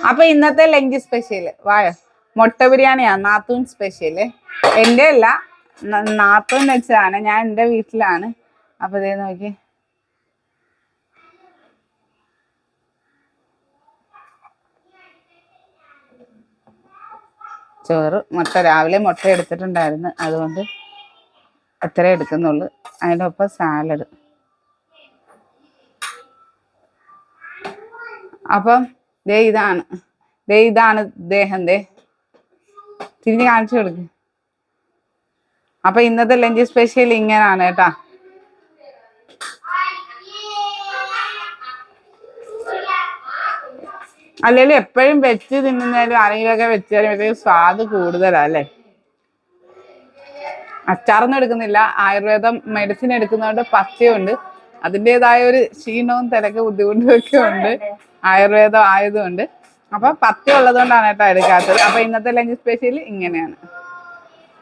അപ്പൊ ഇന്നത്തെ lunch special വായോ, മുട്ട ബിരിയാണിയാ നാത്തൂൻ സ്പെഷ്യല്. എൻ്റെ അല്ല, നാത്തൂൻ വെച്ചതാണ്. ഞാൻ എൻ്റെ വീട്ടിലാണ്. അപ്പൊ ഇതേ നോക്കി, ചോറ്, മുട്ട. രാവിലെ മുട്ട എടുത്തിട്ടുണ്ടായിരുന്നു, അതുകൊണ്ട് അത്ര എടുക്കുന്നുള്ളു. അതിൻ്റെ ഒപ്പം സാലഡ്. അപ്പം ഇതാണ് ദേഹം. തിരിഞ്ഞ് കാണിച്ചു കൊടുക്ക്. അപ്പൊ ഇന്നത്തെ ലഞ്ച് സ്പെഷ്യൽ ഇങ്ങനാണ് കേട്ടാ. അല്ലെങ്കിൽ എപ്പോഴും വെച്ച് തിന്നുന്നതിലും ആരെങ്കിലുമൊക്കെ വെച്ചാലും സ്വാദ് കൂടുതലല്ലേ. അച്ചാറൊന്നും എടുക്കുന്നില്ല, ആയുർവേദം മെഡിസിൻ എടുക്കുന്നതുകൊണ്ട് പഥ്യമുണ്ട്. അതിൻ്റെതായ ഒരു ക്ഷീണവും തിരക്ക് ബുദ്ധിമുട്ടും ഒക്കെ ഉണ്ട്, ആയുർവേദം ആയതുകൊണ്ട്. അപ്പൊ പഥ്യം ഉള്ളത് കൊണ്ടാണ് കേട്ടോ എടുക്കാത്തത്. അപ്പൊ ഇന്നത്തെ ലഞ്ച് സ്പെഷ്യൽ ഇങ്ങനെയാണ്.